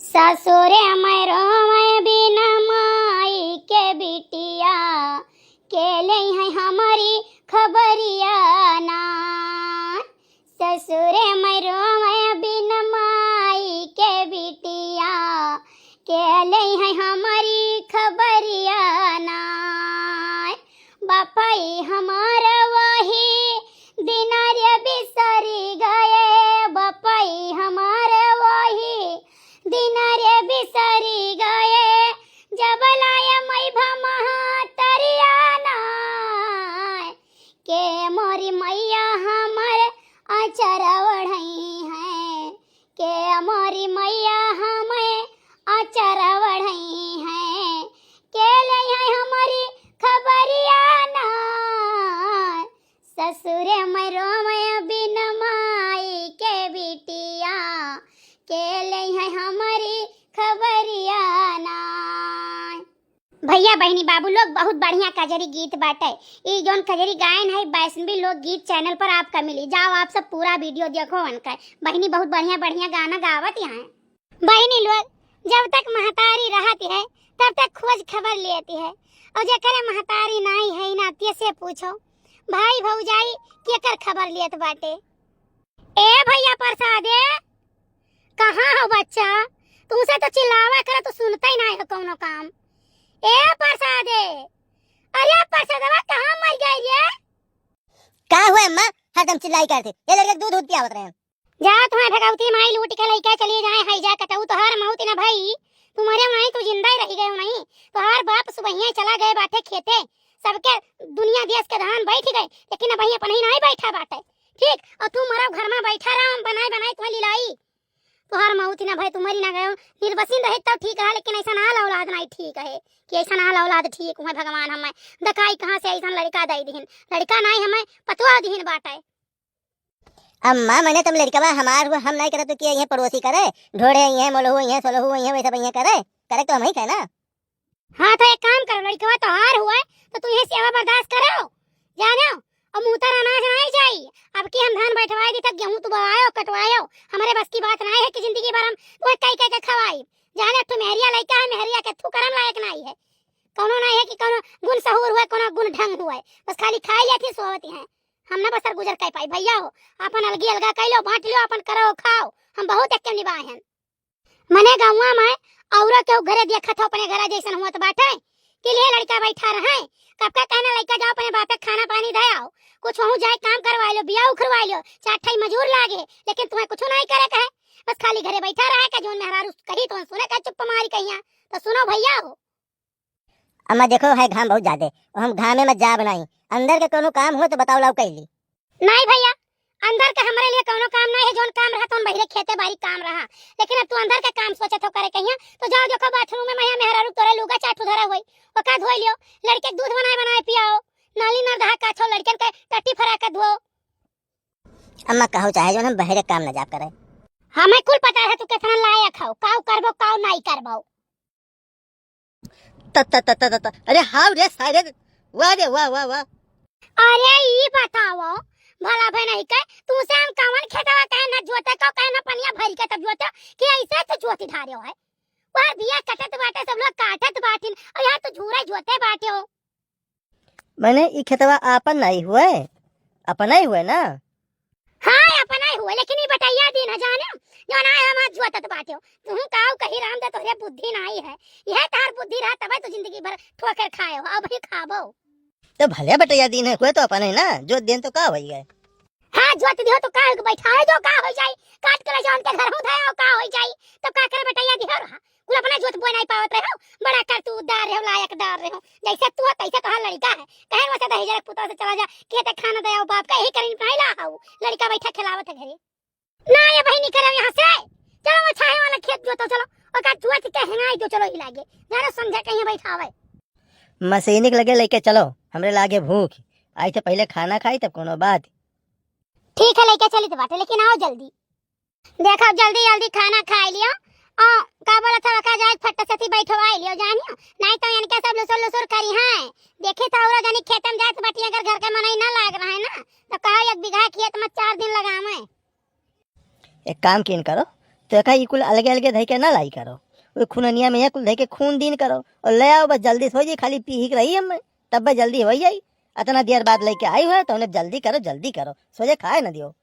ससुरे मैं रोवे बिन माई के बिटिया के ले है हमारी खबरिया ना। ससुरे मैं रोवे बिन माई के बिटिया के ले है हमारी खबरिया ना। बापाई हमारा वही दिनारिया बिसरी गए, बापाई हमारा वही दिनारे बिसरी गए, जब लाया मैं भमहा तरियाना के मोरी मैया हमर आचर बढ़ई है, के मोरी मैया हमें आचर बढ़ई है, के ले है हमारी खबरियाना। ससुरे मैं रोवे बिन माई के बिटिया के ले है हमारी खबरियाना। भैया बहनी बाबू लोग बहुत बढ़िया कजरी गीत बाटे। ई जोन कजरी गायन है वैष्णवी लोक गीत चैनल पर आपका मिली, जाओ आप सब पूरा वीडियो देखो उनका। बहनी बहुत बढ़िया बढ़िया गाना गावत यहाँ। बहनी लोग जब तक महतारी रहती है तब तक खोज खबर लेती है, और जेकर महतारी नहीं है ना से पूछो भाई भौजाई केकर खबर लेत बाटे। ए भैया प्रसादे कहाँ हो बच्चा, तुमसे तो चिल्लावा करे तो सुनता ही नहीं है कोनो काम। ए प्रसादे, अरे प्रसादवा कहाँ मर गई रे? का हुआ अम्मा, हरदम चिल्लाई करते, ये लड़के दूध दूध पियावत रहे हैं। जा तुम्हारे भगवती माई लूट के लइका चली जाए है, जा कटऊ तो हर मौत ना भाई, तुम्हारे नहीं तू जिंदा ही रह गए नहीं, तो हर बाप सुबह चला गए बाटे खेते, सबके दुनिया देश के धान बैठ गए, लेकिन अब अपन ही नहीं बैठा बाटे, ठीक। और तू मरा घर में बैठा रहा, बनाई बनाई तुम्हें लिलाई, तुहार मौत ना भाई, तुम्हारी ना गयो निर्वसिन रहे तब ठीक है, लेकिन ऐसा नाल औलाद नहीं ठीक है कि ऐसा नाल औलाद ठीक हुए। भगवान हमें दकाई कहाँ से ऐसा लड़का दे दिहिन, लड़का नहीं हमें पतवा दिहिन बाटे। अम्मा मैंने तुम लड़का हमार हुआ, हम नहीं करे तो किया ये पड़ोसी करे, ढोड़े ये मोलहु ये सोलहु ये वैसा भैया करे तो हम ही कहना। हाँ तो एक काम करो, लड़का तो हार हुआ है तो तुम ये सेवा बर्दाश्त करो, जानो, और मुंहतर अनाज नहीं चाहिए। अब की हम धान बैठवाए दी तक गेहूं तो बवायो कटवायो, हमारे बस की बात नहीं है कि जिंदगी भर हम वो कई के खवाई। जाने तू मेहरिया लड़का है, मेहरिया के तू करम लायक नहीं है, कोनो नहीं है कि कोनो गुण सहूर हुए, कोनो गुण ढंग हुए, बस खाली खाई जाती सोवती है। हम ना बसर गुजर कर पाई भैया हो, अपन अलगी अलगा कर लो, बांट लो, अपन करो खाओ, हम बहुत एक निभाए हैं। मने गाँव में औरों के घरे देखा था अपने घर जैसन हुआ तो बाटे कि लिए लड़का बैठा रहे, कब का कहना लड़का जाओ अपने बाप खाना पानी दे आओ, कुछ वहाँ जाए काम करवा लो, बियाह उखरवा लो, चार मजूर लागे, लेकिन तुम्हें कुछ नहीं करे कहे, बस खाली घरे बैठा रहे का जोन मेहरारू कही तो सुने का चुप मारी कहिया तो सुनो भैया हो। अम्मा देखो है घाम बहुत ज्यादा, हम घामे में जा बनाई, अंदर के कोनो काम हो तो बताओ लाओ कैली। नहीं भैया, अंदर का हमारे लिए कोनो काम नहीं है, जोन काम रहा तो बहरे खेते बारी काम रहा, लेकिन अब तू अंदर का काम सोचे तो करे कहिया तो जाओ देखो बाथरूम में मैया मेहरारू तोरे लुगा चाटू धरा हुई, ओका धोई लियो, लड़के दूध बनाए बनाए पियाओ, नाली ना दहा काछो लड़कन के टट्टी फरा के धो। अम्मा कहो चाहे जो हम बहरे काम न जा करे, हमें कुल पता है तू कितना लायक हो, काऊ करबो काऊ नहीं करबो। त अरे हां रे सारे वाह रे वाह वाह वाह। अरे ई बताओ भला भाई नहीं के तू से हम कावन खेतवा कहे न जोते को कहे न पनिया भर के तब जोते कि ऐसे तो जोती धारियो है, और बिया कटत बाटे सब लोग काटत बाटिन, और यहाँ तो झूरा जोते बाटे हो। मैंने ई खेतवा आपन नहीं हुए, अपना ही हुए ना। हाँ अपना ही हुए, लेकिन ये बताइए दिन है जाने जो ना है हम जोतत बाटे हो, तुम काऊ कही राम दे तोरे बुद्धि नहीं है, यह तार बुद्धि रहा तब तो जिंदगी भर ठोकर खाए हो, अब ही खाबो। तो भले बटैया दिन है कोई तो अपन है ना, जो दिन तो का होई गए। हां जोत दियो तो का बैठाए दो का हो जाई, काट के जान के घर हो धायो का हो जाई, तब का करे बटैया दियो रहा कुल अपना जोत बोई नहीं पावत रहो, बड़ा कर तू दार रहो लायक दार रहो, जैसे तू तैसे कहा लड़का है कहे वैसे दही जरा पुता से चला जा खेत खाना दे बाप का यही करी नहीं ला हाउ, लड़का बैठा खिलावत है घरे ना, ये भाई नहीं करे यहां से, चलो वो छाए वाला खेत जोतो चलो, और का जोत के हंगाई दो चलो ही लागे, जरा समझा कहीं बैठावे मशीनिक लगे लेके चलो, हमरे लागे भूख आई तो पहले खाना खाई तब कोनो बात। ठीक है लेके चली तो बाटे, लेकिन आओ जल्दी, देखो जल्दी जल्दी खाना खा लियो, और का बोला था का जाए फट से थी बैठवा लियो जानियो, नहीं तो इनके सब लुसुर लुसुर करी हैं, देखे तो औरा जानी खेत में जात बाटी, अगर घर के मन ही ना लाग रहा है ना तो कहा एक बीघा खेत में 4 दिन लगावे। एक काम किन करो, तो का कुल अलगे अलगे धई के ना लाई करो, वो खूननिया में कुल धई के खून दिन करो और ले आओ, बस जल्दी से हो जाए, खाली पी ही रही हम तब बस जल्दी हो जाई। इतना देर बाद लेके आई हुआ तो उन्हें जल्दी करो सोचे खाए ना दियो।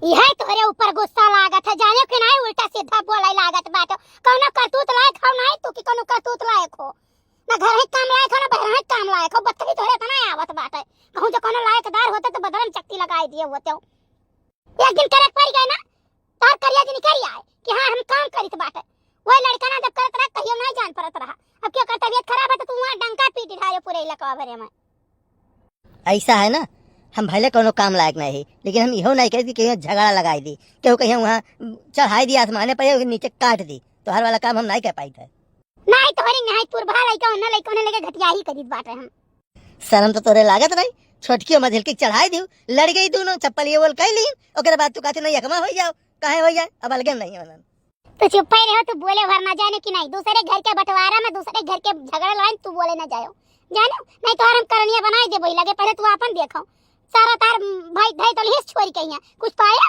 यह तोरे ऊपर गुस्सा लागत है, जाने कि नहीं उल्टा सीधा बोले लागत बात। कौनो करतूत लायक हो नहीं तू कि कौनो करतूत लायक हो, ना घर ही काम लायक हो ना बाहर ही काम लायक हो। बत्तरी तोरे तना आवत बात है, कहूं जो कोनो लायकदार होते तो बदन चक्ति लगाई दिए होते। एक दिन करे पड़ गए ना तार करिया दिन करिया है कि हां हम काम करित बात। वही लड़का ना जब करत रहा कहियो नहीं जान परत रहा, अब क्यों कर तबीयत खराब है तो तू वहां डंका पीट ढायो पूरे इलाका भरे में। ऐसा है ना, हम भले कोनो काम लायक नहीं, लेकिन हम इहो नहीं कहे कि कहीं झगड़ा लगाई दी, क्यों कहीं वहाँ चढ़ाई दी आसमाने पर नीचे काट दी, तो हर वाला काम हम नहीं कर पाई थे। नहीं तोहरी नहीं पुरभा लइका उन्ना लइका ने लेके घटिया ही करित बात है। हम शर्म तो तोरे लागत नहीं, छोटकी मझिल की चढ़ाई दी, लड़ गई दोनों, चप्पल ये बोल कह ली, ओकरे बाद तू कहते नहीं यकमा हो जाओ, काहे हो जाए, अब अलगे नहीं होना। तो चुप ही रहो, तू बोले भर ना जाने कि नहीं, दूसरे घर के बंटवारा में दूसरे घर के झगड़ा लड़ाई तू बोले ना जाओ, जानो नहीं तो हम करनिया बनाई दे बोई लगे। पहले तू अपन देखो सारा तार भाई भाई तो लिस छोरी कहिया कुछ पाया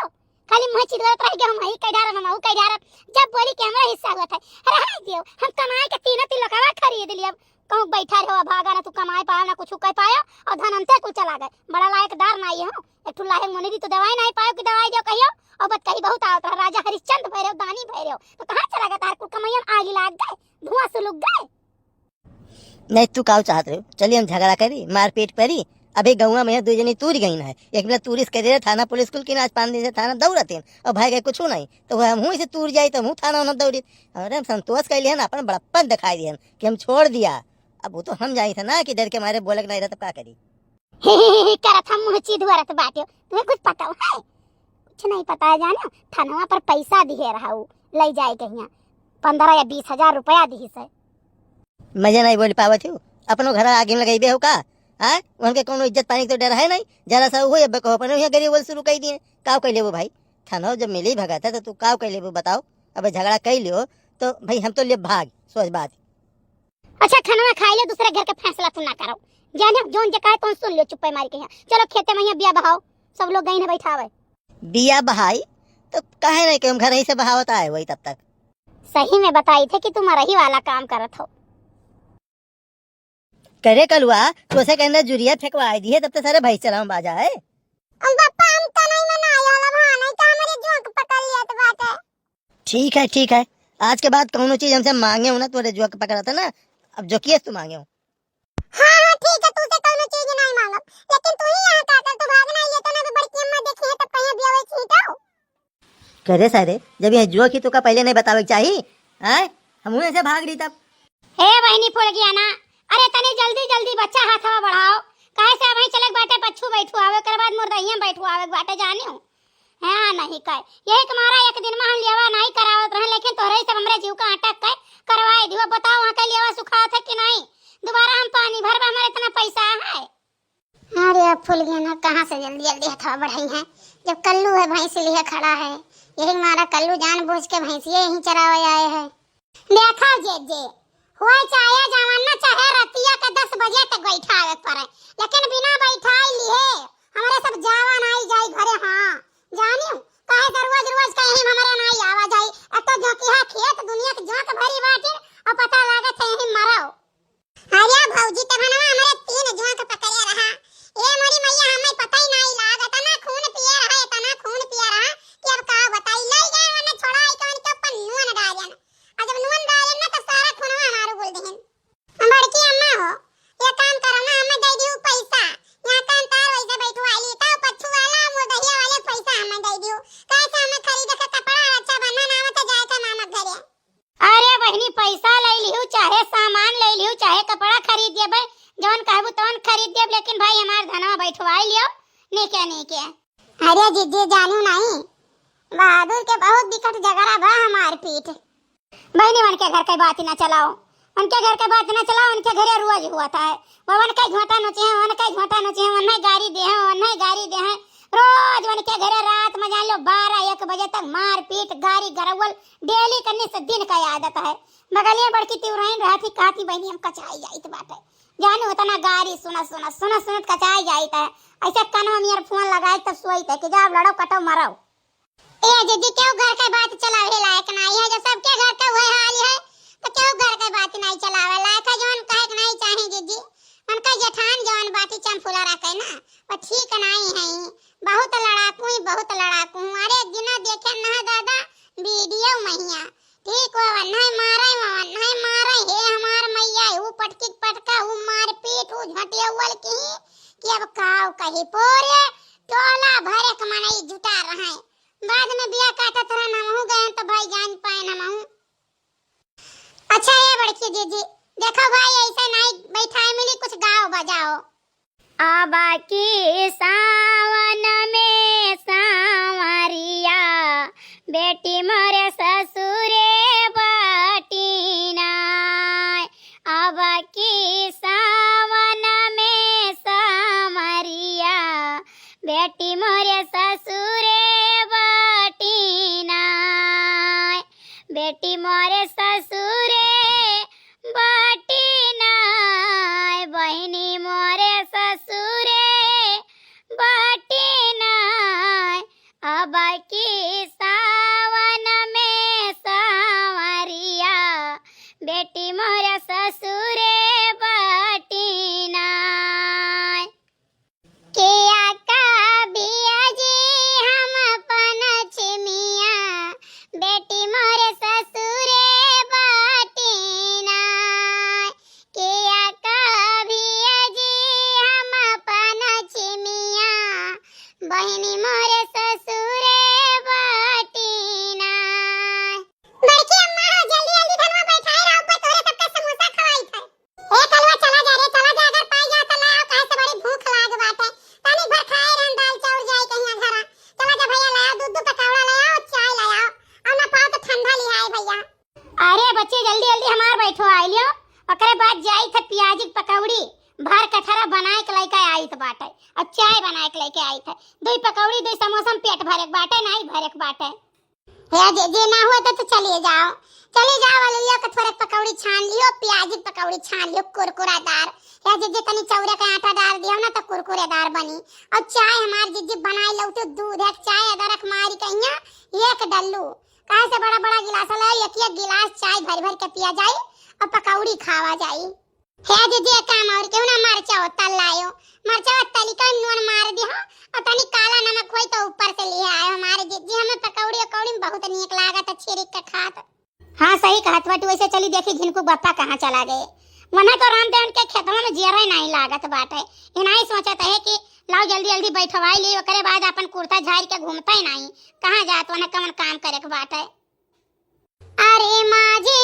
खाली मुंह चिदरत रह गया। हम ही कह डारा हम कह डारा जब बोली कि हमरा हिस्सा हुआ था रह दियो, हम कमाए के तीनों तिलकवा खरीद लिया। कहूं बैठा रहो भागा ना तू कमाए पाया ना कुछ कह पाया और धन अंते कुल चला गए। बड़ा लायकदार ना ये हो एक ठुल्ला है मुनि दी तो दवाई नहीं पायो कि दवाई दो कहियो और बत कही बहुत आवत रहा। राजा हरिश्चंद्र भैरव दानी भैरव तो कहां चला गया तार कुल कमाइयन आग लाग गए, धुआं सुलग गए। नहीं तू काव चाहत रहे, चलिए हम झगड़ा करी मारपीट करी। अभी गौवा में दो जनी तूर गई है, एक बेला तूरिस के दे थाना पुलिस कुल की आज 5 दिन से थाना दौड़ते और भाई गए कुछ नहीं, तो वह हम से तूर जाई तो हम थाना उन्हें दौड़ी। अरे हम संतोष कर लिया ना, अपन बड़प्पन दिखाई दिया कि हम छोड़ दिया। अब वो तो हम जाई थे ना कि डर के मारे बोलक नहीं रहता, क्या करी करत हम मुंह चिदवरत बाटे। तुम्हें कुछ पता है? कुछ नहीं पता है जानो, थानवा पर पैसा दिए रहा ले जाए कहिया 15 या 20 हजार रुपया दी से। मजे नहीं बोल पावत हो, अपनो घर आगे में लगाई हो का? हाँ उनके कोनो इज्जत पानी तो डर है नहीं, जरा सा हुए अब कहो अपने गरीब बोल शुरू कर दिए। काव कह ले वो भाई, थाना जब मिली भगत है तो तू काव कह ले वो बताओ। अब झगड़ा कर लियो तो भाई हम तो ले भाग सोच बात। अच्छा खाना खा ले, दूसरे घर का फैसला तू ना करो, जाने जोन जे कहे तो सुन लो चुप्पे मारी के। चलो खेते में बिया बहाओ, सब लोग गई ने बैठावे। बिया बहाई तो कहे नहीं कि हम घर ही से बहावता है वही तब तक। सही में बताई थे कि तुम रही वाला काम करत हो। करे कलुआ तो से कहना जुरिया फेंकवाई दी है तब तक सारे भाई चलाओ बाजा है। हम पापा हम तो नहीं मनाया वाला बहाना तो हमारे जोक पकड़ लिया तो बात है। ठीक है आज के बाद कौनो चीज हमसे मांगे हो ना तो जोक पकड़ा था ना, अब जो किए तू मांगे हो। हां ठीक है, तू से कोनो चीज नहीं मांगब, लेकिन तू ही यहां का कर, तू भागना ये तो ना तो बड़की अम्मा देखी है तब कहीं बियावे छीटाओ करे सारे जब ये जो की तो का पहले नहीं बतावे चाहिए। हैं हम उन्हें से भाग रही तब। हे बहनी फुल गया ना, अरे तनी जल्दी जल्दी बच्चा हाथवा बढ़ाओ, काहे से अभी चलक बाटे पछू बैठू आवे कर बाद मुर्दइया बैठू आवे बाटे जाने हो। हां नहीं कह यही तुम्हारा एक दिन में हम लेवा नहीं करावत रहे, लेकिन तोरे से हमरे जीव का अटक के करवाए दियो। बताओ वहां के लेवा सुखात है कि नहीं, दोबारा हम पानी भरबा हमारे इतना पैसा है। अरे अब फुल गया ना, कहां से जल्दी जल्दी हाथवा बढ़ाई है, जब कल्लू है भैंस लिए खड़ा है। यही हमारा कल्लू जानबूझ के भैंसिए यहीं चरावे आए हैं। देखा जे हुआ चाहे जवान ना चाहे रतिया के 10 बजे तक बैठावे पड़े, लेकिन बिना बैठाई लिए हमारे सब जावन आई जाई घरे। हां जानियो काहे तो रोज कहीं हमारे नहीं आवा जाई, अब तो जो की है खेत दुनिया के जोक भरी बाटे और पता लागत है यहीं मरो। अरे भौजी तभनवा हमारे 3 जोक पकड़े रहा, ए मोरी मैया हमें पता ही नहीं लागत ना खून पिए रहा, इतना खून पिए रहा कि अब का बताई ले गए वने छोड़ाई कौन के ऊपर नून डालन, और जब नून डालन ना तो सारा खूनवा हमारो बोल देहन। हम बड़की अम्मा हो ये काम करो ना, हमें दे दियो पैसा, यहां कान तार वैसे बैठवाली तो पछू वाला मुर्दहिया वाले पैसा हमें दे दियो, कैसे हमें खरीद के कपड़ा अच्छा बनना ना तो जाए का मामा घरे। अरे बहनी पैसा ले लियो चाहे सामान ले लियो चाहे कपड़ा खरीद देबे, जौन कहबो तौन खरीद देब, लेकिन भाई हमार धनवा बैठवाई लियो नहीं के। अरे जिद्दी जानू नहीं, बहादुर के बहुत बिकट झगड़ा बा हमार पीठ। बहनी मन के घर के बात ना चलाओ, उनके घर के बात ना चलाओ, उनके घरे रोज हुआ था है वन का घोटा नचे हैं, वन का घोटा नचे हैं, वन में गाड़ी दे हैं, वन में गाड़ी दे हैं, रोज वन के घरे रात में जान लो 12-1 बजे तक मार पीट गाड़ी गरवल डेली करने से दिन का आदत है। बगलिए बड़की तिवराइन रहती कहती बहनी हम कचाई जाइत बाटे, जानू उतना गाड़ी सुनत कचाई जाइत है, ऐसे कानवा में ईयरफोन लगाए तब सोई थे कि जाओ लड़ो कटो मरो। ए दीदी क्यों घर का बात चलावे लायक नहीं है, जो सबके घर का वही हाल है तो क्यों घर का बात नहीं चलावे लायक है। जौन कहे के नहीं चाहे दीदी उनका जेठान जौन बाटी चंफुला रखे ना वो ठीक नहीं है। बहुत लड़ाकू अरे जिना देखे ना दादा वीडियो मैया ठीक वो नहीं मारे हे हमार मैया वो पटकी पटका वो मार पीट वो झटिया वाल की कि अब काव कही पूरे टोला भरे के मनई जुटा रहे। बाद में बिया काटा तरह ना हो गए तो भाई जान पाए ना महू। अच्छा ये बड़की दीदी देखो भाई ऐसे नहीं बैठाए मिली कुछ गाओ बजाओ। आबा की सावन में सांवरिया बेटी मोरे ससुरे बाटीना। आबा की सावन में सांवरिया बेटी मोरे ससुरे बाटीना। बेटी मोरे ससुरे बाटीना बहिनी मोरे ससुरे बाटीना। अब की सावन में सांवरिया बेटी मोरे ससुरे बाटीना। किया का बिया जी हम अपन छिमिया बेटी मोरे ससुरे बाटीना। किया का बिया जी हम अपन छिमिया बहिनी मोरे ससुरे बाटीना। बड़की अम्मा हो जल्दी जल्दी धनवा बैठाए रहो ऊपर तोरे सबका समोसा खवाई थे। ए कलवा चला जा अगर पाई जा त लाओ काहे से बड़ी भूख लाग बाटे। तनी भर खाए रहन दाल चाउर जाई कहिया घरा। चला जा भैया लाओ दूध पकौड़ा लाओ चाय लाओ और ना पाओ तो ठंडा ले आए भैया। अरे बच्चे जल्दी जल्दी हमार बैठो आइलियो ओकरे बाद जाई थ प्याजी की पकौड़ी भर कठरा बनाए के लेके आई थ बाटे और चाय बनाए के लेके आई थ। दो पकौड़ी दो समोसा पेट भरे के बाटे नहीं भरे के बाटे। हे जे ना हुआ तो चले जाओ लियो के थोड़े पकौड़ी छान लियो प्याजी की पकौड़ी छान लियो कुरकुरादार। हे जे तनी चौरे का आटा डाल दियो ना तो कुरकुरेदार बनी। और चाय हमार जिज्जी बनाई लो तो दूध एक चाय अदरक मारी कहिया एक डल्लू काहे से बड़ा बड़ा गिलास ले एक गिलास चाय भर भर के पिया जाई और पकौड़ी खावा जाई। हे दीदी काम और क्यों ना मरचा तल लायो मरचा तलिका नून मार दियो और तनी काला नमक होई तो ऊपर से ले आयो। हमारे दीदी हमें पकौड़ी में बहुत नीक लागत छिरिक के खात। हां सही कहत बाटू। वैसे चली देखी घिनकू बप्पा कहां चला गए। वना तो रामदेव के खेतवा में जियरा नहीं लागत बाटे। इनाई सोचत है कि लाओ जल्दी जल्दी बैठवाई ले ओकरे बाद अपन कुर्ता झाड़ के घूमता ही नहीं कहां जात वना कवन काम करे के बाटे। अरे माजी